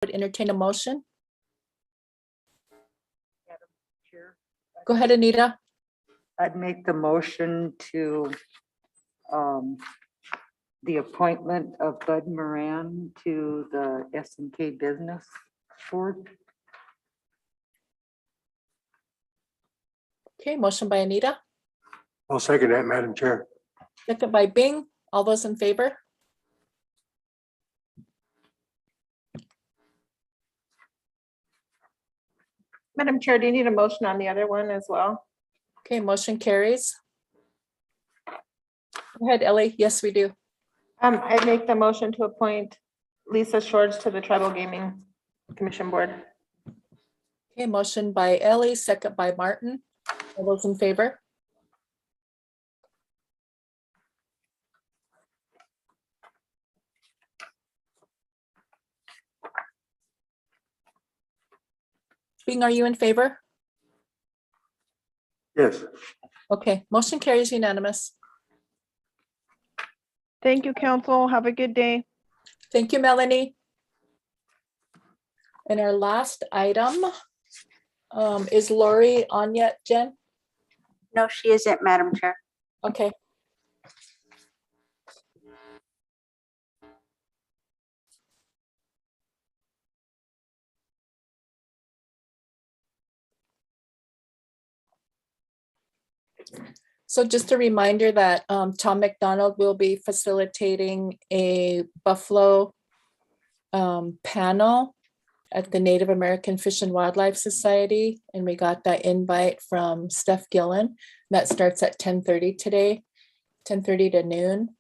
would entertain a motion. Madam Chair, Go ahead, Anita. I'd make the motion to the appointment of Bud Moran to the S&K Business Board. Okay, motion by Anita, I'll second that, Madam Chair. second by Bing. All those in favor? Madam Chair, do you need a motion on the other one as well? Okay, motion carries. Go ahead, Ellie. Yes, we do. I make the motion to appoint Lisa Shorts to the Tribal Gaming Commission Board. Okay, motion by Ellie, second by Martin. All those in favor? Bing, are you in favor? Yes. Okay, motion carries unanimous. Thank you, council. Have a good day. Thank you, Melanie. And our last item, is Lori on yet, Jen? No, she isn't, Madam Chair. Okay. So just a reminder that Tom McDonald will be facilitating a Buffalo panel at the Native American Fish and Wildlife Society. And we got that invite from Steph Gillen. That starts at 10:30 today, 10:30 to noon.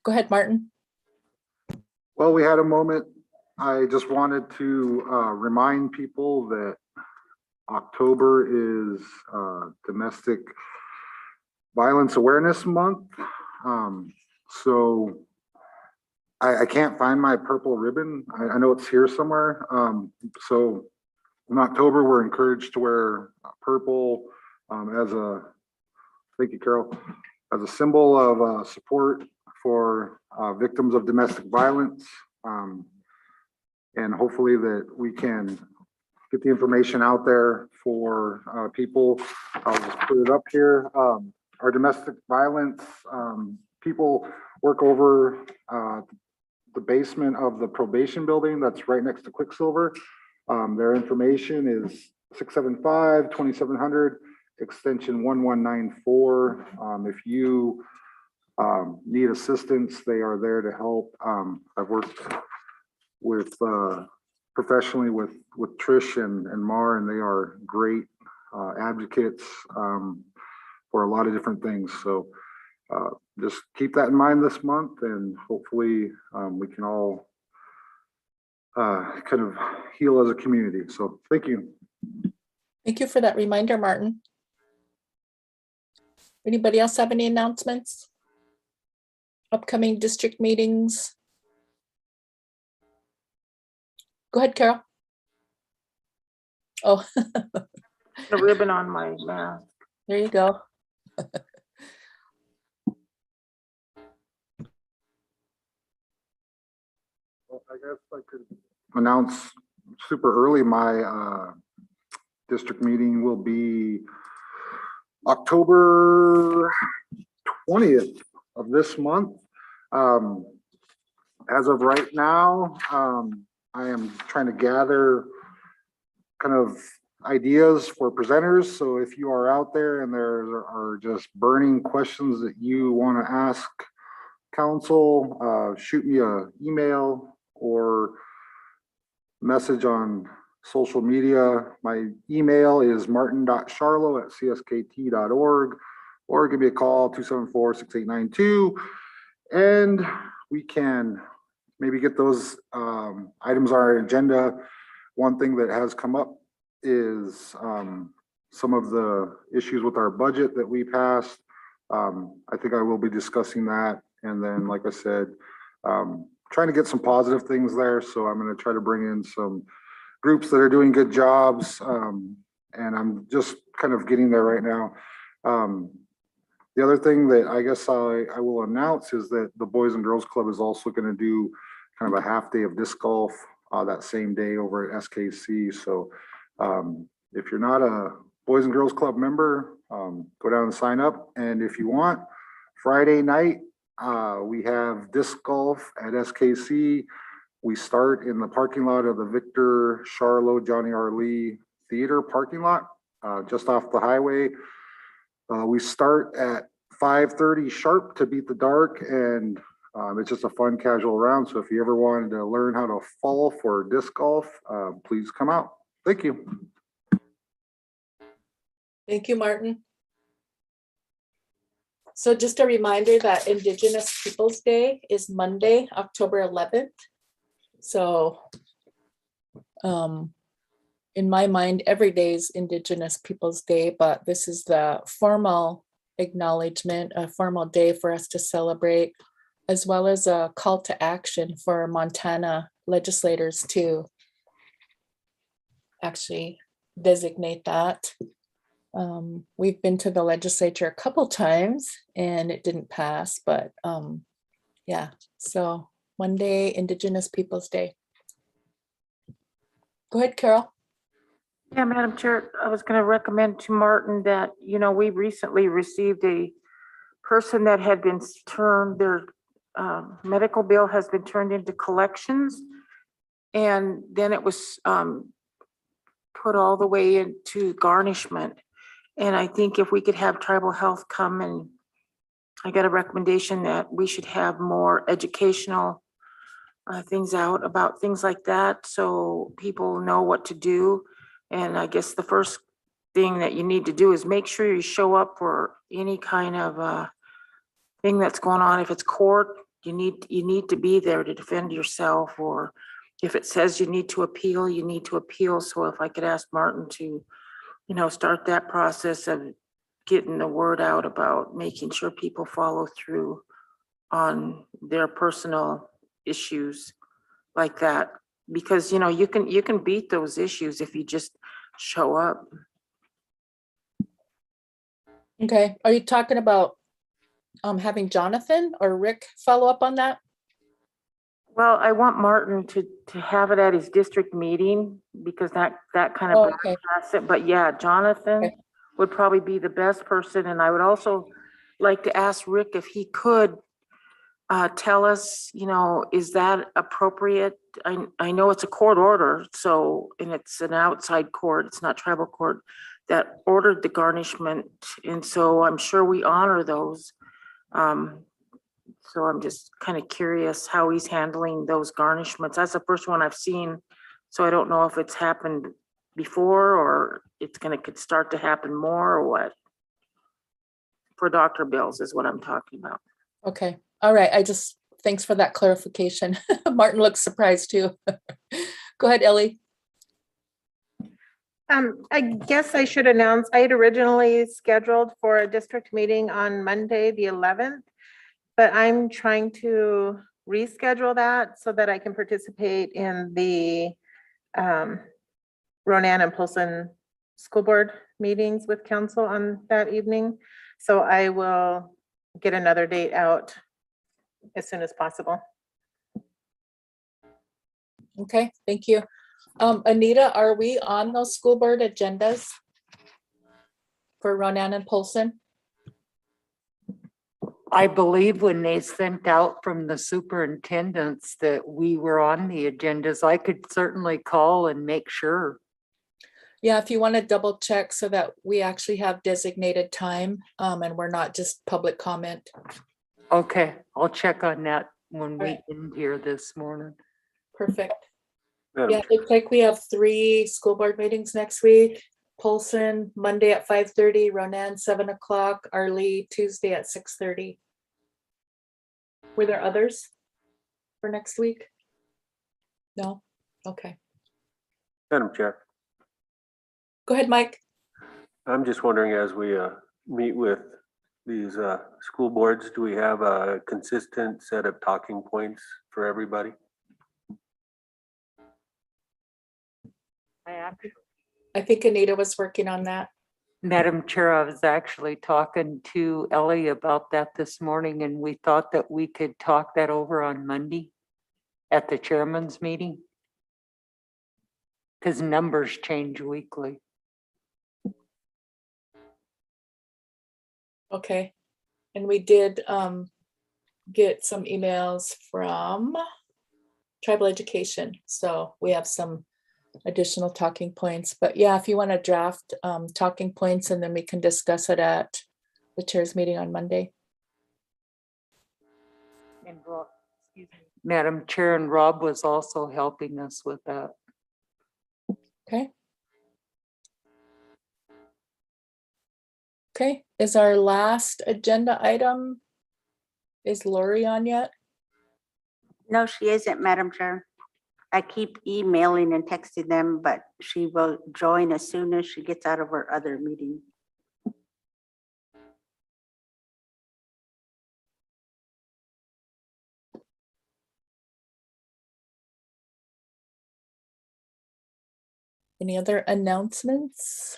Go ahead, Martin. Well, we had a moment. I just wanted to remind people that October is Domestic Violence Awareness Month. So I can't find my purple ribbon. I know it's here somewhere. So in October, we're encouraged to wear purple as a, thank you, Carol, as a symbol of support for victims of domestic violence. And hopefully that we can get the information out there for people. I'll just put it up here. Our domestic violence people work over the basement of the probation building that's right next to Quicksilver. Their information is 675-2700, extension 1194. If you need assistance, they are there to help. I've worked with professionally with Trish and Mar, and they are great advocates for a lot of different things. So just keep that in mind this month, and hopefully we can all kind of heal as a community. So thank you. Thank you for that reminder, Martin. Anybody else have any announcements? Upcoming district meetings? Go ahead, Carol. Oh, The ribbon on my mask. there you go. Well, I guess I could announce super early my district meeting will be October 20th of this month. As of right now, I am trying to gather kind of ideas for presenters. So if you are out there and there are just burning questions that you want to ask council, shoot me an email or message on social media. My email is martin.charlo@cskt.org, or give me a call 274-6892, and we can maybe get those items on our agenda. One thing that has come up is some of the issues with our budget that we passed. I think I will be discussing that. And then, like I said, trying to get some positive things there. So I'm going to try to bring in some groups that are doing good jobs. And I'm just kind of getting there right now. The other thing that I guess I will announce is that the Boys and Girls Club is also going to do kind of a half day of disc golf that same day over at SKC. So if you're not a Boys and Girls Club member, go down and sign up. And if you want, Friday night, we have disc golf at SKC. We start in the parking lot of the Victor Charlo Johnny R. Lee Theater parking lot, just off the highway. We start at 5:30 sharp to beat the dark, and it's just a fun casual round. So if you ever wanted to learn how to fall for disc golf, please come out. Thank you. Thank you, Martin. So just a reminder that Indigenous Peoples' Day is Monday, October 11th. So in my mind, every day is Indigenous Peoples' Day, but this is the formal acknowledgement, a formal day for us to celebrate, as well as a call to action for Montana legislators to actually designate that. We've been to the legislature a couple times and it didn't pass, but yeah, so Monday, Indigenous Peoples' Day. Go ahead, Carol. Yeah, Madam Chair, I was going to recommend to Martin that, we recently received a person that had been turned, their medical bill has been turned into collections. And then it was put all the way into garnishment. And I think if we could have tribal health come, and I got a recommendation that we should have more educational things out about things like that, so people know what to do. And I guess the first thing that you need to do is make sure you show up for any kind of thing that's going on. If it's court, you need to be there to defend yourself, or if it says you need to appeal, you need to appeal. So if I could ask Martin to, start that process of getting the word out about making sure people follow through on their personal issues like that, because you can beat those issues if you just show up. Okay, are you talking about having Jonathan or Rick follow up on that? Well, I want Martin to have it at his district meeting, because that kind of Oh, okay. bypass it. But yeah, Jonathan Okay. would probably be the best person. And I would also like to ask Rick if he could tell us, is that appropriate? I know it's a court order, so, and it's an outside court, it's not tribal court that ordered the garnishment. And so I'm sure we honor those. So I'm just kind of curious how he's handling those garnishments. That's the first one I've seen. So I don't know if it's happened before or it's could start to happen more, or what. For doctor bills is what I'm talking about. Okay, all right, thanks for that clarification. Martin looks surprised too. Go ahead, Ellie. I guess I should announce, I had originally scheduled for a district meeting on Monday, the 11th, but I'm trying to reschedule that so that I can participate in the Ronan and Polson school board meetings with council on that evening. So I will get another date out as soon as possible. Okay, thank you. Anita, are we on those school board agendas for Ronan and Polson? I believe when they sent out from the superintendents that we were on the agendas, I could certainly call and make sure. Yeah, if you want to double check so that we actually have designated time and we're not just public comment. Okay, I'll check on that when we Right. end here this morning. Perfect. Madam Yeah, it looks like we have 3 school board meetings next week. Polson, Monday at 5:30, Ronan, 7 o'clock, Arlie, Tuesday at 6:30. Were there others for next week? No? Okay. Madam Chair, Go ahead, Mike. I'm just wondering, as we meet with these school boards, do we have a consistent set of talking points for everybody? I think Anita was working on that. Madam Chair, I was actually talking to Ellie about that this morning, and we thought that we could talk that over on Monday. at the chairman's meeting? Because numbers change weekly. Okay. And we did get some emails from tribal education. So we have some additional talking points. But yeah, if you want to draft talking points, and then we can discuss it at the chairs meeting on Monday. And Madam Chair, and Rob was also helping us with that. Okay. Okay, is our last agenda item, is Lori on yet? No, she isn't, Madam Chair. I keep emailing and texting them, but she will join as soon as she gets out of her other meeting. Any other announcements?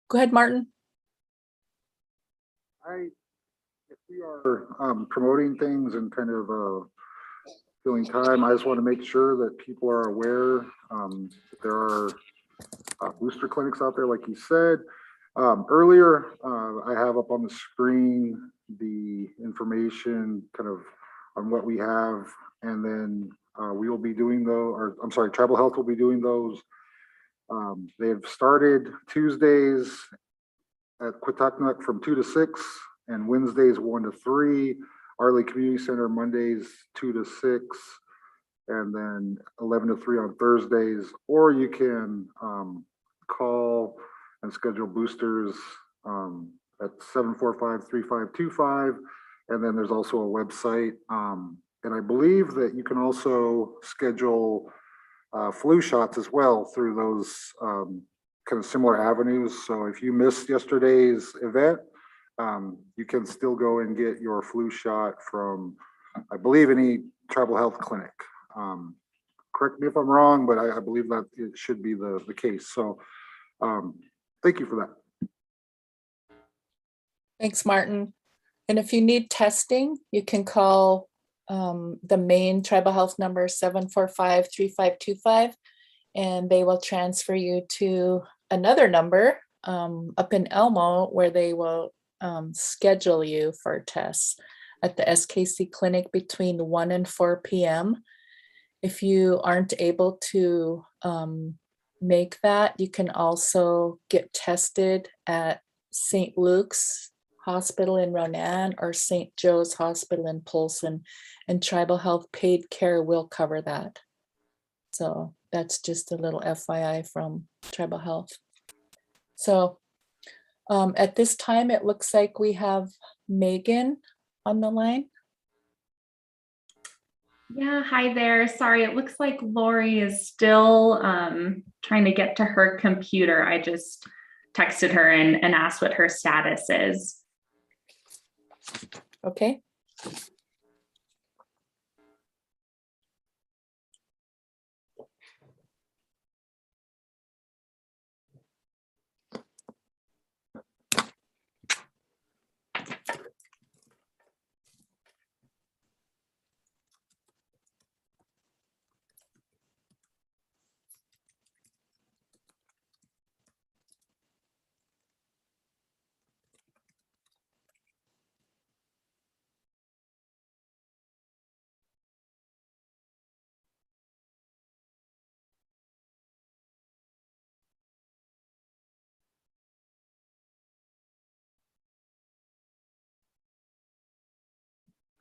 Go ahead, Martin. If we are promoting things and kind of filling time, I just want to make sure that people are aware that there are booster clinics out there, like you said. Earlier, I have up on the screen the information kind of on what we have, and then we will be doing those, or I'm sorry, Tribal Health will be doing those. They have started Tuesdays at Quatucknuck from 2 to 6, and Wednesdays 1 to 3. Arley Community Center Mondays 2 to 6, and then 11 to 3 on Thursdays. Or you can call and schedule boosters at 745-3525. And then there's also a website. And I believe that you can also schedule flu shots as well through those kind of similar avenues. So if you missed yesterday's event, you can still go and get your flu shot from, I believe, any tribal health clinic. Correct me if I'm wrong, but I believe that it should be the case. So thank you for that. Thanks, Martin. And if you need testing, you can call the main tribal health number 745-3525, and they will transfer you to another number up in Elmo, where they will schedule you for tests at the SKC clinic between 1 and 4 p.m. If you aren't able to make that, you can also get tested at St. Luke's Hospital in Ronan or St. Joe's Hospital in Polson, and Tribal Health Paid Care will cover that. So that's just a little FYI from Tribal Health. So at this time, it looks like we have Megan on the line. Yeah, hi there. Sorry, it looks like Lori is still trying to get to her computer. I just texted her and asked what her status is. Okay.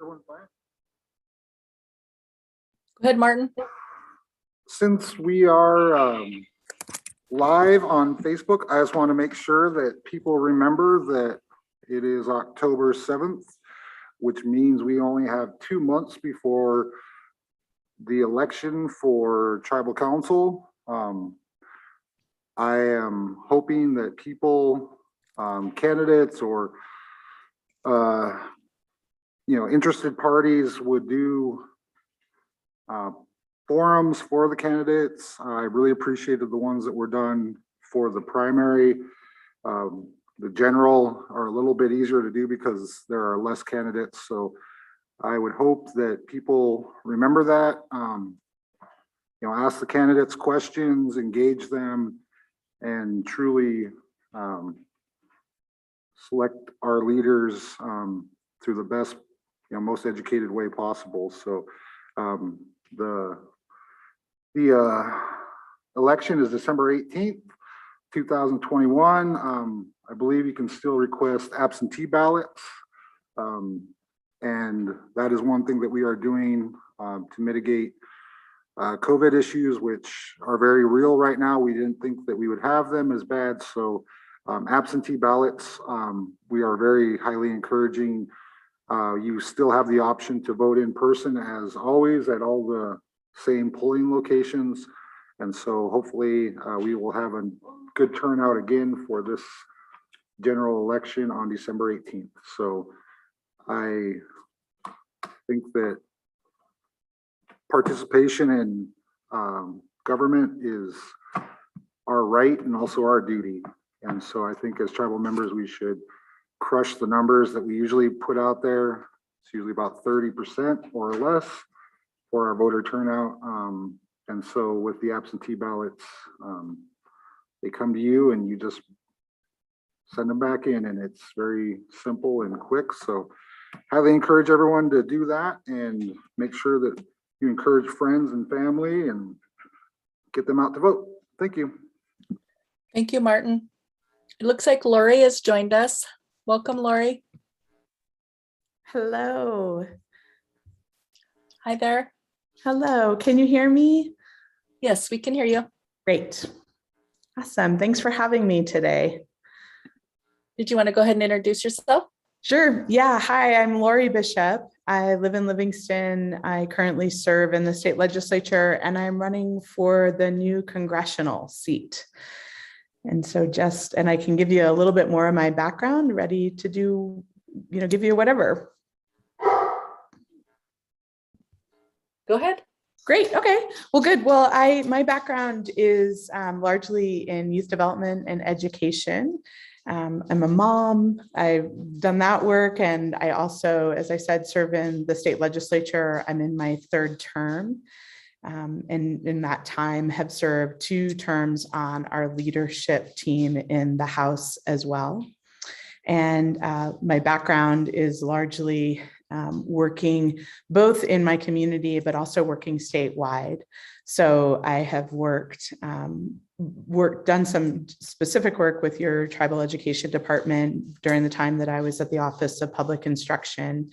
Everyone fine? Go ahead, Martin. Since we are live on Facebook. I just want to make sure that people remember that it is October 7th, which means we only have 2 months before the election for tribal council. I am hoping that people, candidates or, interested parties would do forums for the candidates. I really appreciated the ones that were done for the primary. The general are a little bit easier to do because there are less candidates. So I would hope that people remember that, ask the candidates questions, engage them, and truly select our leaders through the best, most educated way possible. So the election is December 18th, 2021. I believe you can still request absentee ballots. And that is one thing that we are doing to mitigate COVID issues, which are very real right now. We didn't think that we would have them as bad. So absentee ballots, we are very highly encouraging. You still have the option to vote in person as always at all the same polling locations. And so hopefully we will have a good turnout again for this general election on December 18th. So I think that participation in government is our right and also our duty. And so I think as tribal members, we should crush the numbers that we usually put out there. It's usually about 30% or less for our voter turnout. And so with the absentee ballots, they come to you and you just send them back in, and it's very simple and quick. So highly encourage everyone to do that and make sure that you encourage friends and family and get them out to vote. Thank you. Thank you, Martin. It looks like Lori has joined us. Welcome, Lori. Hello. Hi there. Hello. Can you hear me? Yes, we can hear you. Great. Awesome. Thanks for having me today. Did you want to go ahead and introduce yourself? Sure. Yeah. Hi, I'm Lori Bishop. I live in Livingston. I currently serve in the state legislature, and I'm running for the new congressional seat. And so and I can give you a little bit more of my background, ready to do, give you whatever. Go ahead. Great. Okay. Well, good. Well, my background is largely in youth development and education. I'm a mom. I've done that work. And I also, as I said, serve in the state legislature. I'm in my 3rd term. And in that time have served 2 terms on our leadership team in the House as well. And my background is largely working both in my community, but also working statewide. So I have done some specific work with your tribal education department during the time that I was at the Office of Public Instruction.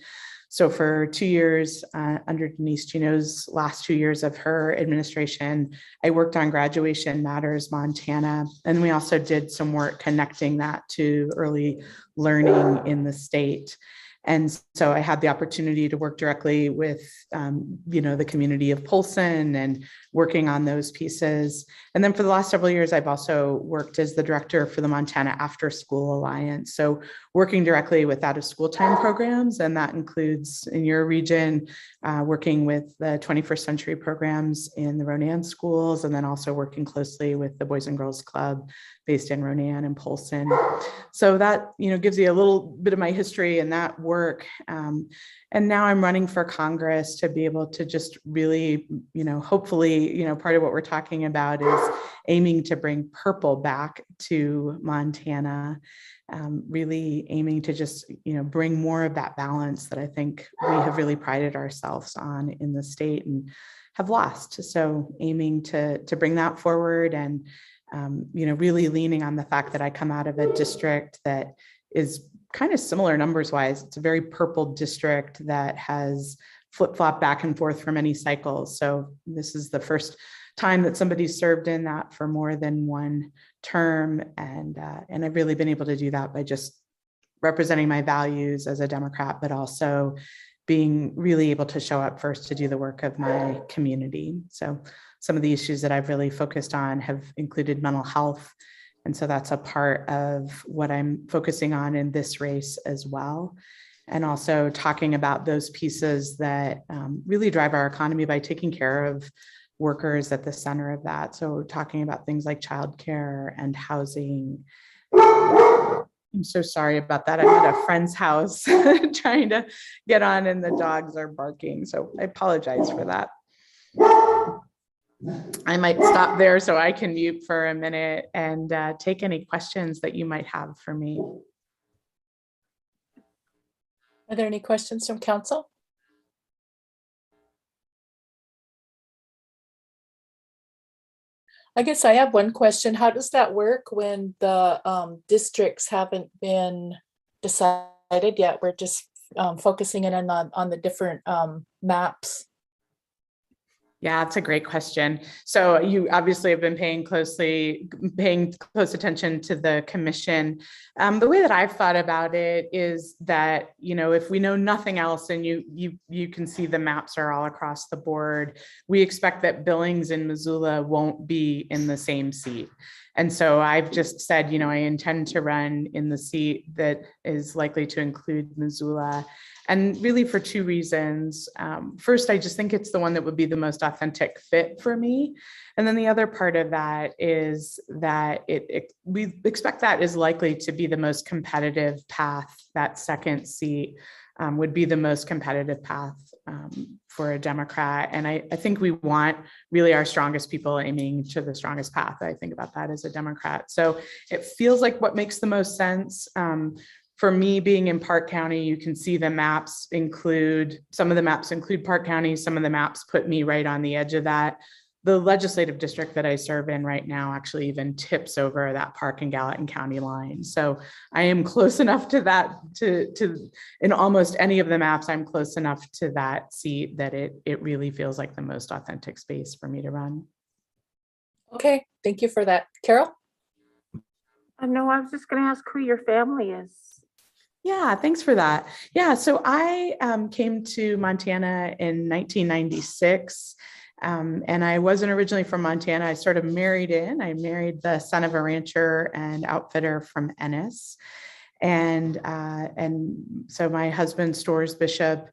So for 2 years, under Denise Gino's last 2 years of her administration, I worked on Graduation Matters Montana. And we also did some work connecting that to early learning in the state. And so I had the opportunity to work directly with, the community of Polson and working on those pieces. And then for the last several years, I've also worked as the director for the Montana After School Alliance. So working directly with out of school time programs, and that includes in your region, working with the 21st century programs in the Ronan schools, and then also working closely with the Boys and Girls Club based in Ronan and Polson. So that, gives you a little bit of my history in that work. And now I'm running for Congress to be able to just really, hopefully, part of what we're talking about is aiming to bring purple back to Montana, really aiming to just, bring more of that balance that I think we have really prided ourselves on in the state and have lost. So aiming to bring that forward and, really leaning on the fact that I come out of a district that is kind of similar numbers wise. It's a very purple district that has flip-flopped back and forth for many cycles. So this is the first time that somebody's served in that for more than one term. And I've really been able to do that by just representing my values as a Democrat, but also being really able to show up first to do the work of my community. So some of the issues that I've really focused on have included mental health. And so that's a part of what I'm focusing on in this race as well. And also talking about those pieces that really drive our economy by taking care of workers at the center of that. So talking about things like childcare and housing. I'm so sorry about that. I'm at a friend's house trying to get on and the dogs are barking. So I apologize for that. I might stop there so I can mute for a minute and take any questions that you might have for me. Are there any questions from council? I guess I have one question. How does that work when the districts haven't been decided yet? We're just focusing in on the different maps. Yeah, that's a great question. So you obviously have been paying close attention to the commission. The way that I've thought about it is that, you know, if we know nothing else and you can see the maps are all across the board, we expect that Billings and Missoula won't be in the same seat. And so I've just said, you know, I intend to run in the seat that is likely to include Missoula. And really for two reasons. First, I just think it's the one that would be the most authentic fit for me. And then the other part of that is that we expect that is likely to be the most competitive path. That second seat would be the most competitive path for a Democrat. And I think we want really our strongest people aiming to the strongest path. I think about that as a Democrat. So it feels like what makes the most sense. For me, being in Park County, you can see the maps some of the maps include Park County, some of the maps put me right on the edge of that. The legislative district that I serve in right now actually even tips over that Park and Gallatin County line. So I am close enough to that, in almost any of the maps, I'm close enough to that seat that it really feels like the most authentic space for me to run. Okay, thank you for that. Carol? No, I was just going to ask who your family is. Yeah, thanks for that. Yeah, so I came to Montana in 1996, and I wasn't originally from Montana. I sort of married in. I married the son of a rancher and outfitter from Ennis. And so my husband, Storrs Bishop,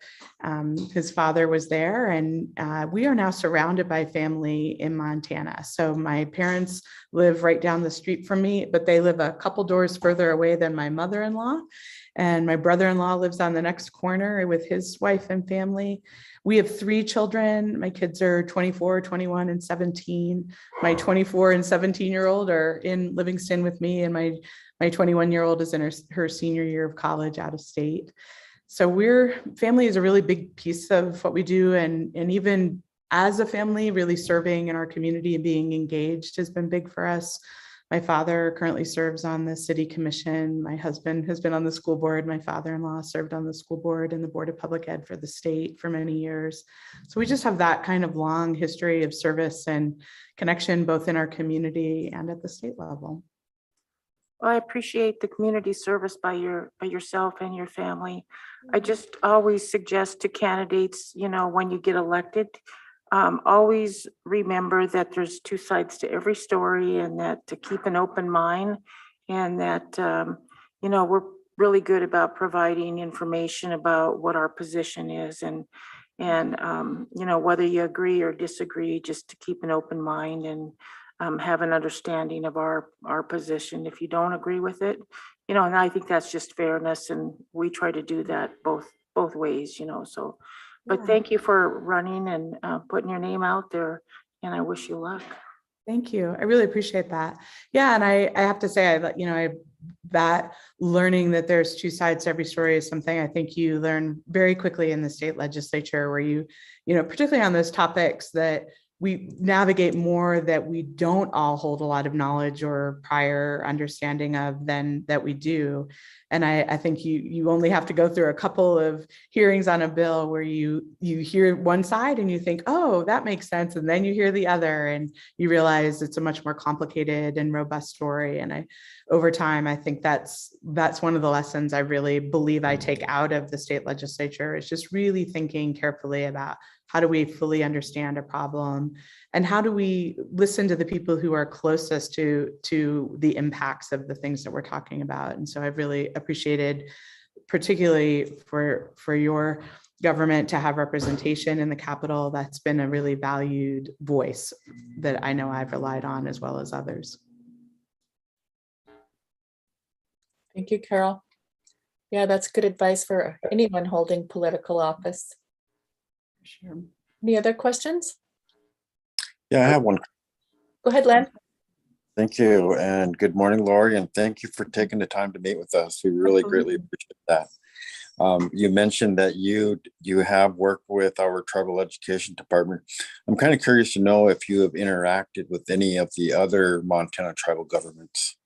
his father was there, and we are now surrounded by family in Montana. So my parents live right down the street from me, but they live a couple doors further away than my mother-in-law. And my brother-in-law lives on the next corner with his wife and family. We have 3 children. My kids are 24, 21, and 17. My 24 and 17-year-old are in Livingston with me, and my 21-year-old is in her senior year of college out of state. So family is a really big piece of what we do. And even as a family, really serving in our community and being engaged has been big for us. My father currently serves on the city commission. My husband has been on the school board. My father-in-law served on the school board and the board of public ed for the state for many years. So we just have that kind of long history of service and connection, both in our community and at the state level. Well, I appreciate the community service by yourself and your family. I just always suggest to candidates, you know, when you get elected, always remember that there's 2 sides to every story, and that to keep an open mind, and that, you know, we're really good about providing information about what our position is, and you know, whether you agree or disagree, just to keep an open mind and have an understanding of our position. If you don't agree with it, you know, and I think that's just fairness, and we try to do that both ways, you know, so. But thank you for running and putting your name out there, and I wish you luck. Thank you. I really appreciate that. Yeah, and I have to say, that learning that there's 2 sides to every story is something I think you learn very quickly in the state legislature, where you know, particularly on those topics that we navigate more that we don't all hold a lot of knowledge or prior understanding of than that we do. And I think you only have to go through a couple of hearings on a bill where you hear one side and you think, oh, that makes sense. And then you hear the other and you realize it's a much more complicated and robust story. And over time, I think that's one of the lessons I really believe I take out of the state legislature, is just really thinking carefully about how do we fully understand a problem and how do we listen to the people who are closest to the impacts of the things that we're talking about. And so I've really appreciated, particularly for your government, to have representation in the Capitol. That's been a really valued voice that I know I've relied on, as well as others. Thank you, Carol. Yeah, that's good advice for anyone holding political office. Sure. Any other questions? Yeah, I have one. Go ahead, Len. Thank you. And good morning, Lori, and thank you for taking the time to meet with us. We really greatly appreciate that. You mentioned that you have worked with our tribal education department. I'm kind of curious to know if you have interacted with any of the other Montana tribal governments.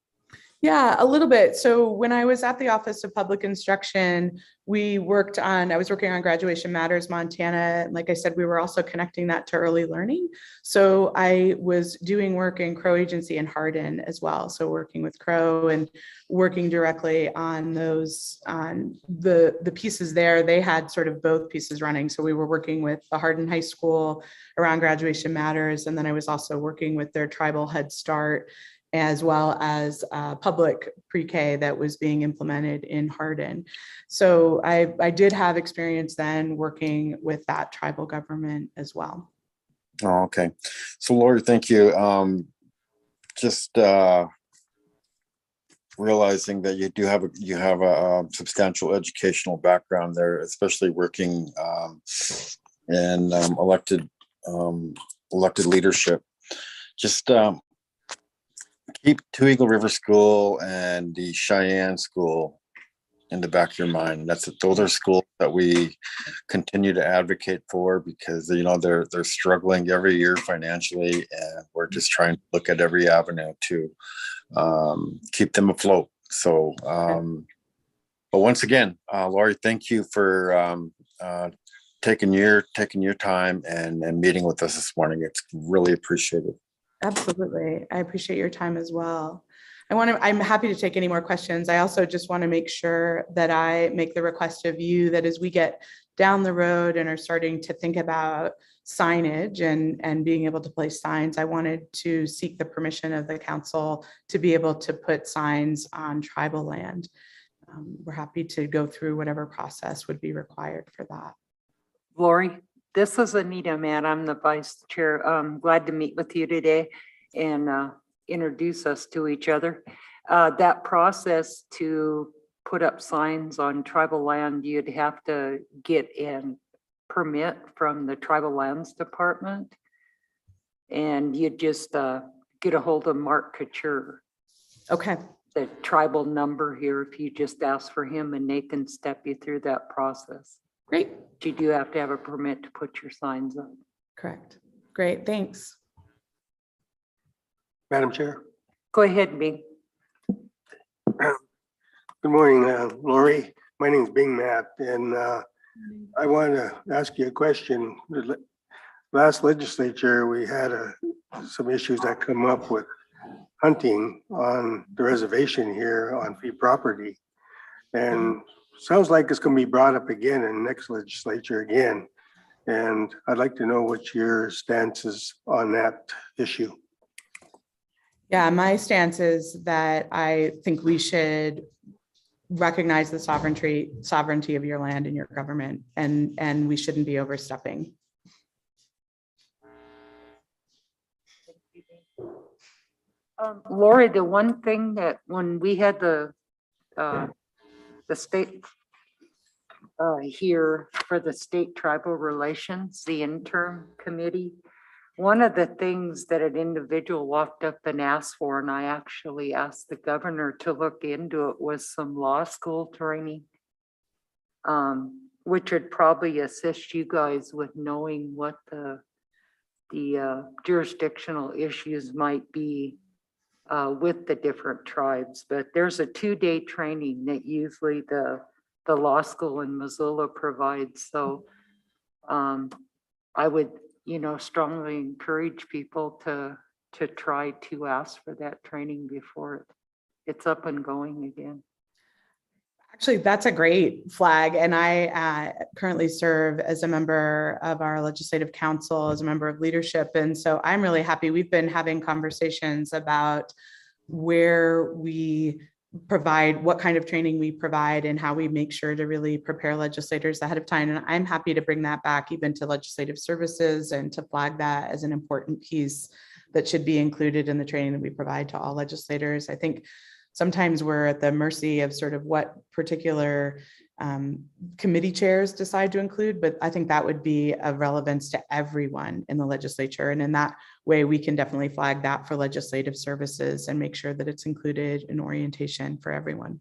Yeah, a little bit. So when I was at the Office of Public Instruction, I was working on Graduation Matters Montana. Like I said, we were also connecting that to early learning. So I was doing work in Crow Agency and Hardin as well. So working with Crow and working directly on the pieces there. They had sort of both pieces running. So we were working with the Hardin High School around Graduation Matters. And then I was also working with their Tribal Head Start, as well as public pre-K that was being implemented in Hardin. So I did have experience then working with that tribal government as well. Oh, okay. So Lori, thank you. Just realizing that you have a substantial educational background there, especially working in elected leadership. Just keep Two Eagle River School and the Cheyenne School in the back of your mind. Those are schools that we continue to advocate for, because they're struggling every year financially, and we're just trying to look at every avenue to keep them afloat. So, but once again, Lori, thank you for taking your time and meeting with us this morning. It's really appreciated. Absolutely. I appreciate your time as well. I'm happy to take any more questions. I also just want to make sure that I make the request of you that as we get down the road and are starting to think about signage and being able to place signs, I wanted to seek the permission of the council to be able to put signs on tribal land. We're happy to go through whatever process would be required for that. Lori, this is Anita, man. I'm the vice chair. I'm glad to meet with you today and introduce us to each other. That process to put up signs on tribal land, you'd have to get a permit from the Tribal Lands Department, and you'd just get a hold of Mark Couture. Okay. The tribal number here, if you just ask for him, and they can step you through that process. Great. You do have to have a permit to put your signs up. Correct. Great. Thanks. Madam Chair. Go ahead, Bing. Good morning, Lori. My name is Bing Matt, and I want to ask you a question. The last legislature, we had some issues that come up with hunting on the reservation here on fee property. And sounds like it's going to be brought up again in the next legislature again. And I'd like to know what your stance is on that issue. Yeah, my stance is that I think we should recognize the sovereignty of your land and your government, and we shouldn't be overstepping. Lori, the one thing that when we had the state here for the state tribal relations, the interim committee, one of the things that an individual walked up and asked for, and I actually asked the governor to look into it, was some law school training, which would probably assist you guys with knowing what the the jurisdictional issues might be with the different tribes, but there's a 2-day training that usually the law school in Missoula provides. So I would, strongly encourage people to try to ask for that training before it's up and going again. Actually, that's a great flag. And I currently serve as a member of our legislative council, as a member of leadership. And so I'm really happy. We've been having conversations about where we provide, what kind of training we provide, and how we make sure to really prepare legislators ahead of time. And I'm happy to bring that back even to legislative services and to flag that as an important piece that should be included in the training that we provide to all legislators. I think sometimes we're at the mercy of sort of what particular committee chairs decide to include, but I think that would be of relevance to everyone in the legislature. And in that way, we can definitely flag that for legislative services and make sure that it's included in orientation for everyone.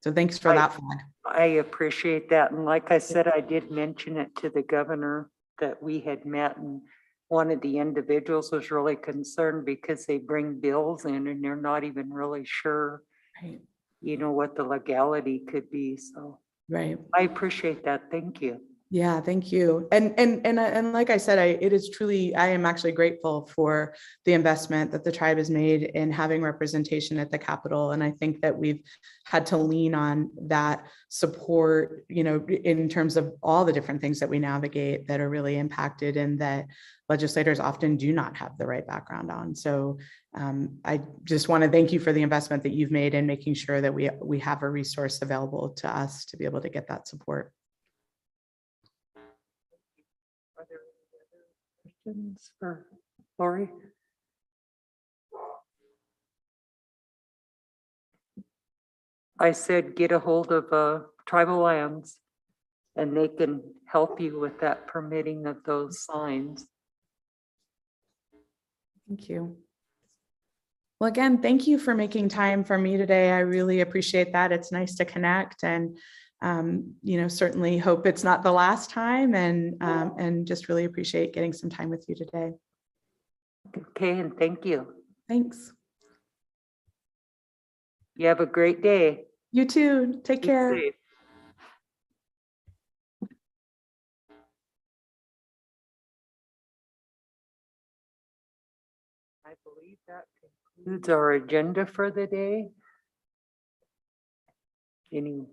So thanks for that flag. I appreciate that. And like I said, I did mention it to the governor that we had met, and one of the individuals was really concerned because they bring bills in and they're not even really sure, Right. What the legality could be. So Right. I appreciate that. Thank you. Yeah, thank you. And like I said, I am actually grateful for the investment that the tribe has made in having representation at the Capitol. And I think that we've had to lean on that support, in terms of all the different things that we navigate that are really impacted and that legislators often do not have the right background on. So I just want to thank you for the investment that you've made in making sure that we have a resource available to us to be able to get that support. Are there any other questions for Lori? I said, get a hold of Tribal Lands and they can help you with that permitting of those signs. Thank you. Well, again, thank you for making time for me today. I really appreciate that. It's nice to connect, and certainly hope it's not the last time, and just really appreciate getting some time with you today. Okay, and thank you. Thanks. You have a great day. You too. Take Be care. safe. I believe that concludes our agenda for the day. Any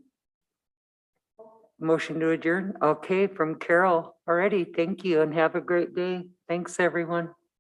motion to adjourn? Okay, from Carol already. Thank you and have a great day. Thanks, everyone.